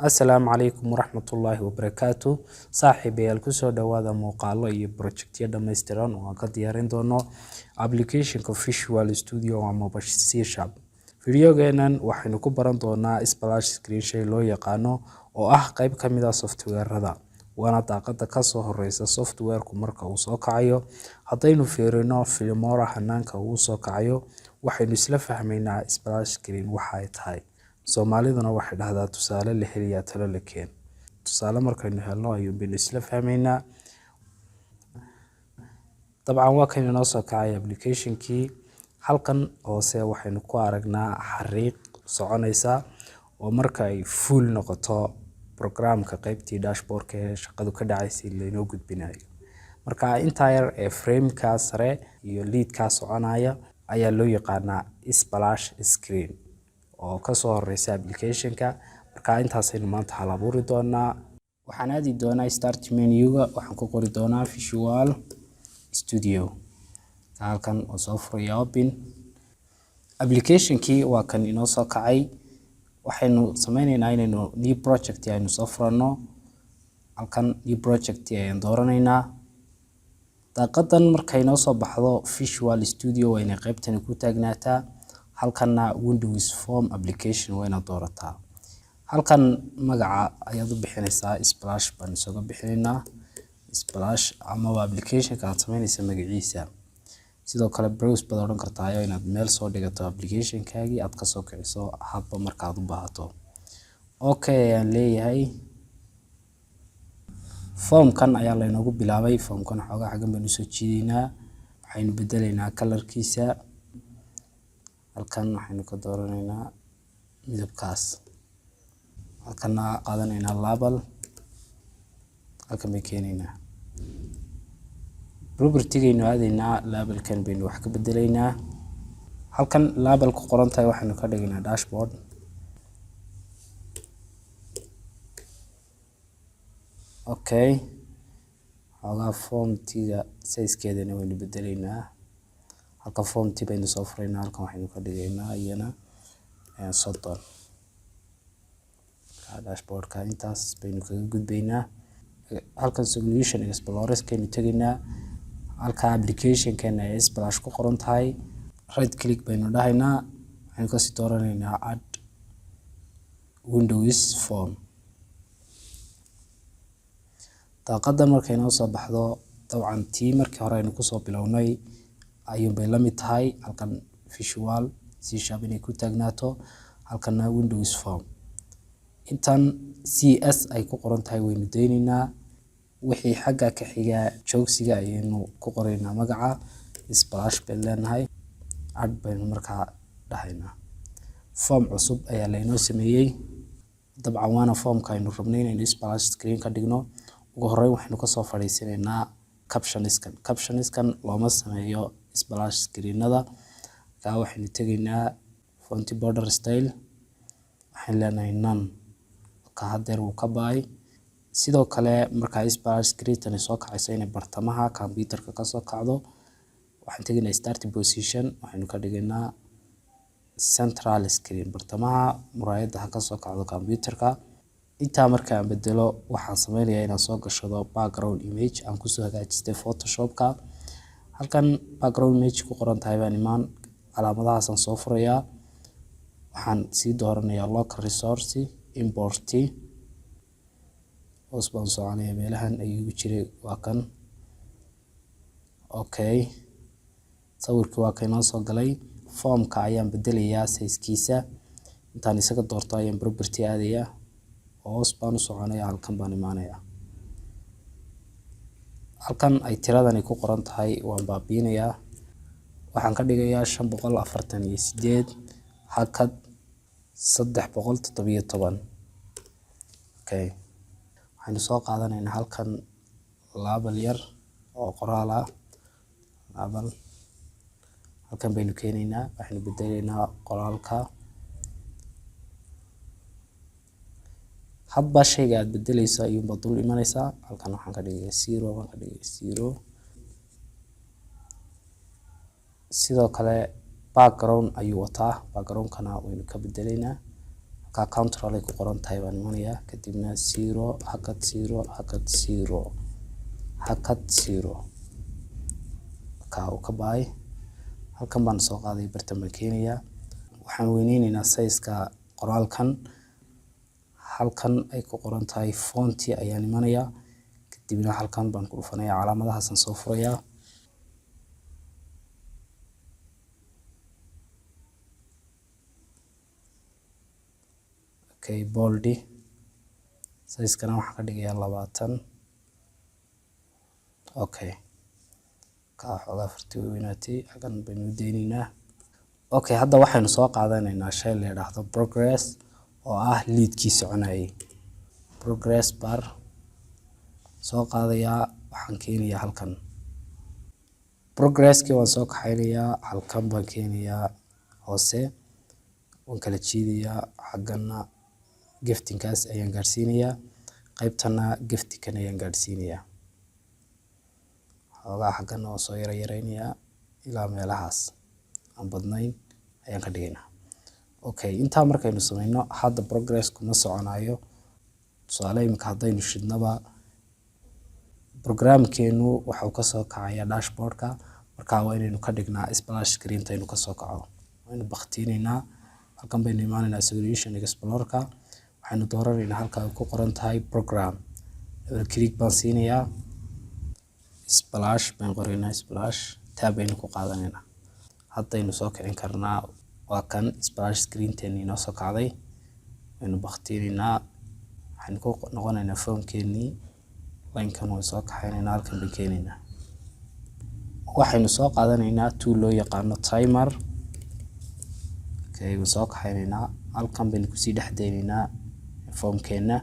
Asalaamu calaykum waraxmatullaahi wabarakaatu. Saaxiibayaal ku soo dhawaada muuqaallo iyo projectyo dhammaystiran oo aan ka diyaarin doono applicationka Visual Studio ama C#. Videogeenan waxaynu ku baran doonaa Splash Screen shay loo yaqaano oo ah qayb ka mid ah software-rada. Waana daaqadda ka soo horeysa software-ku marka uu soo kacayo. Haddaynu fiirino Filmora hanaanka uu soo kacayo, waxaynu isla fahmaynaa Splash Screen waxa ay tahay. Soomaaliduna waxay dhahdaa tusaale la heliyaa talo la keen. Tusaale markaynu helno ayuu baynu isla fahmaynaa. Dabcan waa kan inoo soo kacay application-kii. Halkan hoose waxaynu ku aragnaa xariiq soconaysa oo marka ay full noqoto programka qaybtii dashboard-ka ee shaqadu ka dhacaysay laynoo gudbinayo. Marka inta yar ee frame-ka sare iyo lead-ka soconaya ayaa loo yaqaanaa Splash Screen oo ka soo horeysa application-ka. Marka intaasaynu maanta hal abuuri doonaa. Waxaan aadi doonaa start menu-ga, waxaan ku qori doonaa Visual Studio. Halkan oo soo furaya open. Application-kii waa kan inoo soo kacay. Waxaynu sameynaynaa inaynu new project aynu soo furano. Halkan new project ayaan dooranaynaa. Daaqadan markay inoo soo baxdo Visual Studio wayna qaybtani ku taagnaataa. Halkanna Windows Form application wayna doorataa. Halkan magaca ayaad u bixinaysaa Splash baan isaga bixinaynaa. Splash ama application-ka aad sameynaysa magaciisa. Sidoo kale browse baad odhan kartaa inaad meel soo dhigato application-kaagii aad ka soo kiciso hadba markaad u baahato. Okay ayaan leeyahay. Form-kan ayaa laynoogu bilaabay. Form-kan xoogaa xaggan baynu soo jiidaynaa. Waxaynu bedelaynaa color-kiisa. Halkan waxaynu ka dooranaynaa midabkaas. Halkanna qaadanaynaa label. Halkan bay keenaynaa. Property-gaynu aadaynaa label-kan baynu wax ka bedelaynaa. Halkan label ku qoran tahay waxaynu ka dhigaynaa dashboard. Okay. Xoogaa form-tiga size-keedana waynu bedelaynaa. Halka form-tii baynu soo furaynaa. Halkan waxaynu ka dhigaynaa iyana 30. Dashboard-ka intaas baynu kaga gudbaynaa. Halkan solution explorer-kaynu tegaynaa. Halka application-keena ee Splash ku qoran tahay. Right click baynu dhahaynaa. Waxaynu ka sii dooranaynaa add Windows Form. Daaqadda markay inoo soo baxdo dabcan tii markii hore aynu ku soo bilownay ayuun bay la mid tahay. Halkan Visual C# inay ku taagnaato. Halkanna Windows Form. Intan CS ay ku qoran tahay waynu daynaynaa. Wixii xagga ka xiga joogsiga ayaynu ku qoraynaa magaca Splash bay leenahay. Add baynu markaa dhahaynaa. Form cusub ayaa laynoo sameeyay. Dabcan waana form-ka aynu rabnay inaynu Splash Screen ka dhigno. Ugu horreyn waxaynu ka soo fadhiisanaynaa captions-kan. Captions-kan looma sameeyo Splash Screen-nada. Marka waxaynu tegaynaa font border style. Waxaan leenahay none. Ka haddeer wuu ka baay. Sidoo kale marka Splash Screen-tani soo kacayso inay bartamaha computer-ka ka soo kacdo. Waxaan tegaynaa start position. Waxaynu ka dhigaynaa central screen. Bartamaha muraayadda ka soo kacdo computer-ka. Intaa marka aan bedelo waxaan sameynayaa inaan soo gashado background image aan ku soo hagaajistay Photoshop-ka. Halkan background image ku qoran tahay baan imaan. Calaamadahaas aan soo furayaa. Waxaan sii dooranayaa local resource import. Hoos baan soconayaa meelahan ayuu jiray waa kan. Okay. Sawirkii waa kan inoo soo galay. Form-ka ayaan bedelayaa size-kiisa. Intaan isaga doorto ayaan property aadayaa. Hoos baan u soconayaa. Halkan baan imaanayaa. Halkan ay tiradani ku qoran tahay waan baabiinayaa. Waxaan ka dhigayaa 548 hakad 317. Okay. Waxaynu soo qaadanaynaa halkan label yar oo qoraal ah. Label. Halkan baynu keenaynaa. Waxaynu bedelaynaa qoraalka. Hadba shayga aad bedelayso ayuun baad dul imanaysaa. Halkan waxaan ka dhigayaa 0 baan ka dhigayaa 0. Sidoo kale background ayuu wataa. Background-kana waynu ka bedelaynaa. halkaa control ay ku qoran tahay baan imanayaa, kadibna 0 hakad 0 hakad 0 hakad 0 ka uu ka baay. halkan baan soo qaaday bartan baan keenayaa, waxaan weyneynaynaa size-ka qoraalkan. halkan ay ku qoran tahay font ayaan imanayaa, kadibna halkan baan ku dhufanayaa, calaamadahaasaan soo furayaa. okay, bold size-kana waxaan ka dhigayaa 20. okay, ka xogaa farti weynaatay, halkan baynu deynaynaa. okay, hadda waxaynu soo qaadanaynaa shay la yiraahdo progress oo ah leadkii soconayay. progress bar soo qaadayaa, waxaan keenayaa halkan. progresskii waan soo kaxaynayaa, halkan baan keenayaa hoose, waan kala jiidayaa, xaggana giftinkaas ayaan gaarsiinayaa, qaybtana giftikan ayaan gaarsiinayaa. xoogaa xaggana waan soo yaraynayaa ilaa meelahaas aan badnayn ayaan ka dhigaynaa. okay, intaa markaynu sameyno hadda progress kuma soconayo. tusaale imika haddaynu shidnaba programkeenu waxuu ka soo kacayaa dashboardka, markaa waa inaynu ka dhignaa splash screen taynu ka soo kaco. waynu baktiinaynaa, halkan baynu imaanaynaa solution explorerka, waxaynu dooranaynaa halka ay ku qoran tahay program. double click baan siinayaa, splash baan qoraynaa, splash tab baynu ku qaadanaynaa. haddaynu soo kicin karnaa, waa kan splash screen teeni noo soo kacday. waynu baktiinaynaa, waxaynu ku noqonaynaa formkeennii, line-kan waan soo kaxaynaynaa, halkan baan keenaynaa. waxaynu soo qaadanaynaa tool loo yaqaano timer. okay, waan soo kaxaynaynaa, halkan baynu kusii dhex deynaynaa formkeena.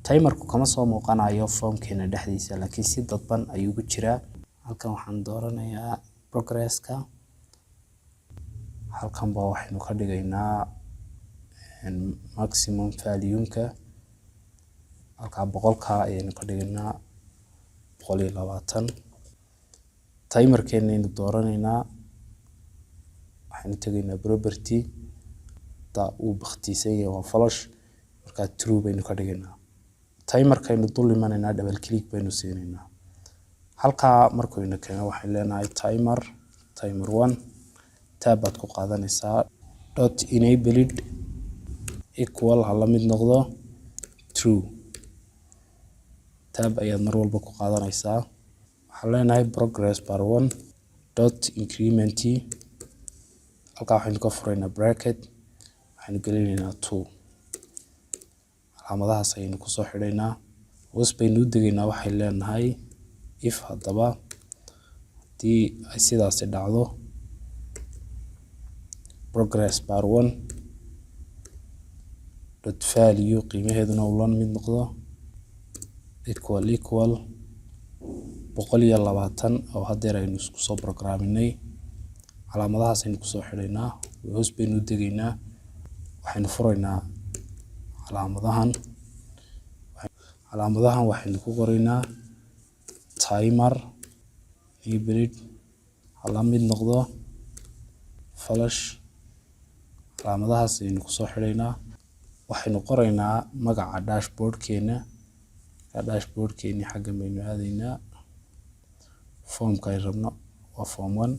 timerku kama soo muuqanayo formkeena dhexdiisa, laakiin si dadban ayuu ku jiraa. halkan waxaan dooranayaa progresska, halkan baa waxaynu ka dhigaynaa maximum value-ka, halkaa 100ka ayaynu ka dhigaynaa 120. timerkeena aynu dooranaynaa, waxaynu tegaynaa property, uu baktiisan yahay waa flash, markaa true baynu ka dhigaynaa. timerkaynu dul imanaynaa, double click baynu siinaynaa. halkaa markaynu keeno waxaan leenahay timer 1 tab baad ku qaadanaysaa, dot enabled equal ha la mid noqdo true. tab ayaad mar walba ku qaadanaysaa. waxaan leenahay progress bar 1 dot increment, halkaa waxaynu ka furaynaa bracket, waxaynu gelinaynaa 2. calaamadahaas ayaynu kusoo xidhaynaa, hoos baynu u degaynaa. waxay leenahay if haddaba haddii ay sidaasi dhacdo, progress bar 1 dot value qiimaheeduna uu la mid noqdo equal 120 oo haddeer aynu isku soo programinay. calaamadahaas aynu kusoo xidhaynaa, hoos baynu u degaynaa, waxaynu furaynaa calaamadahan waxaynu ku qoraynaa timer enabled ha la mid noqdo flash. calaamadahaas ayaynu kusoo xidhaynaa, waxaynu qoraynaa magaca dashboardkeena. dashboardkeeni xaggan baynu aadaynaa, formka ay rabno waa form 1,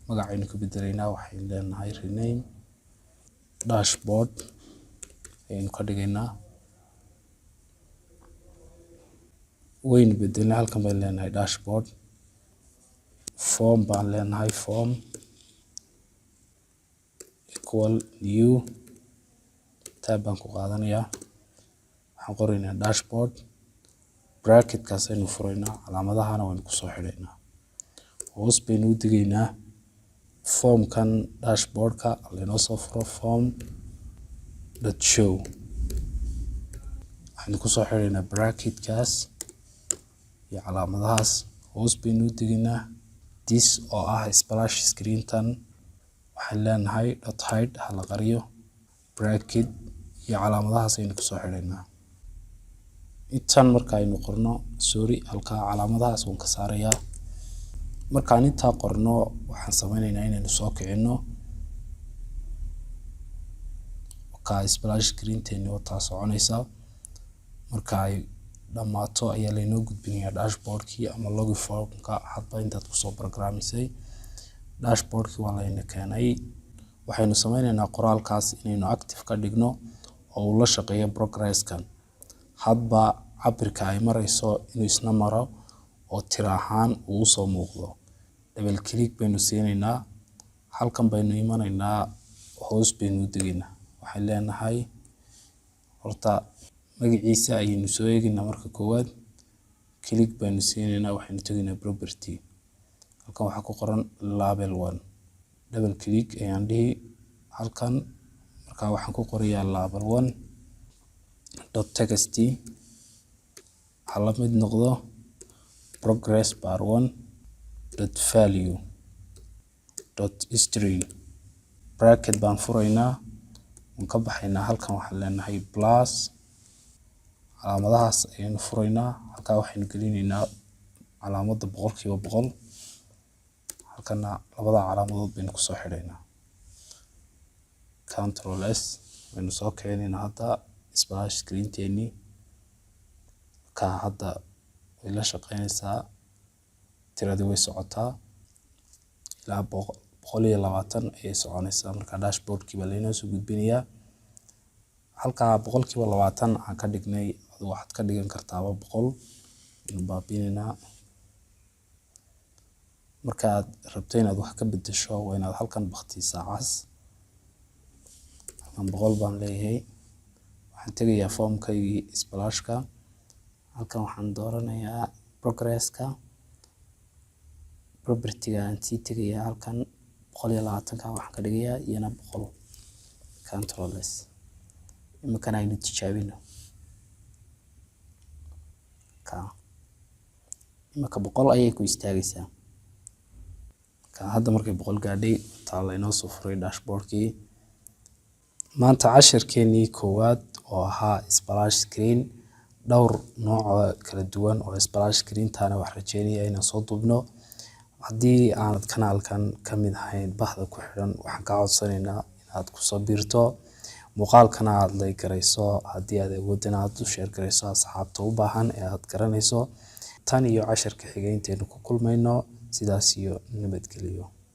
magacaynu ka bedelaynaa, waxaynu leenahay rename dashboard ayaynu ka dhigaynaa. waynu bedelnay, halkan baynu leenahay dashboard. form baan leenahay, form equal new, tab baan ku qaadanayaa, waxaan qoraynaa dashboard, bracketkaas aynu furaynaa, calaamadahana waynu kusoo xidhaynaa. hoos baynu u degaynaa, formkan dashboardka laynoo soo furo form dot show, waxaynu kusoo xidhaynaa bracketkaas iyo calaamadahaas. hoos baynu u degaynaa, this oo ah splash screen-tan waxaan leenahay dot hide ha la qariyo, bracket iyo calaamadahaas aynu kusoo xidhaynaa. intan marka aynu qorno, sorry, halkaa calaamadahaas waan ka saarayaa. markaan intaa qorno, waxaan sameynaynaa inaynu soo kicino. ka splash screen-teeni oo taa soconaysa. Marka ay dhammaato ayaa laynoo gudbinayaa dashboard-kii ama log form-ka hadba intaad kusoo programmisay. Dashboard-kii waa layna keenay. Waxaynu sameynaynaa qoraalkaas inaynu active ka dhigno oo uu la shaqeeyo progress-kan. Hadba cabirka ay marayso inuu isna maro oo tiro ahaan uu u soo muuqdo. Double click baynu siinaynaa. Halkan baynu imanaynaa, hoos baynu u degaynaa. Waxaan leenahay horta magaciisa ayaynu soo eegaynaa marka koowaad. Click baynu siinaynaa, waxaynu tegaynaa property. Halkan waxaa ku qoran label 1. Double click ayaan dhihi halkan. Markaa waxaan ku qorayaa label 1.txt. Waxaa la mid noqdo progress bar 1.value.string. Bracket baan furaynaa. Waan ka baxaynaa. Halkan waxaan leenahay plus. Calaamadahaas ayaynu furaynaa. Halkaa waxaynu gelinaynaa calaamadda 100%. Halkana labada calaamadood baynu ku soo xidhaynaa. Control S baynu soo keenaynaa hadda splash screen-teeni. Ka hadda way la shaqeynaysaa. Tiradii way socotaa. Ilaa 120 ayay soconaysaa. Marka dashboard-kii baa laynoo soo gudbinayaa. Halkaa 120% aan ka dhignay waxaad ka dhigan kartaa 100. Baynu baabinaynaa. Markaad rabto inaad wax ka beddesho waa inaad halkan bakhtiisaa cas. Halkan 100 baan leeyahay. Waxaan tegayaa form-kaygii splash-ka. Halkan waxaan dooranayaa progress-ka. Property-ga aan sii tegayaa halkan 120 waxaan ka dhigayaa iyana 100. Control S. Iminkan aynu tijaabino. Iminka 100 ayay ku istaagaysaa. Hadda markay 100 gaadhay taa laynoo soo furay dashboard-kii. Maanta casharkeenii koowaad oo ahaa splash screen. Dhowr nooc oo kala duwan oo splash screen-taana wax rajeynaya inaan soo duubno. Haddii aanad kanaalkan ka mid ahayn bahda ku xidhan, waxaan ka codsanaynaa inaad ku soo biirto. Muuqaalkana aad like garayso. Haddii aad awoodana aad u share garayso asxaabta u baahan ee aad garanayso. Tan iyo casharka xiga intaynu ku kulmayno. Sidaas iyo nabadgelyo.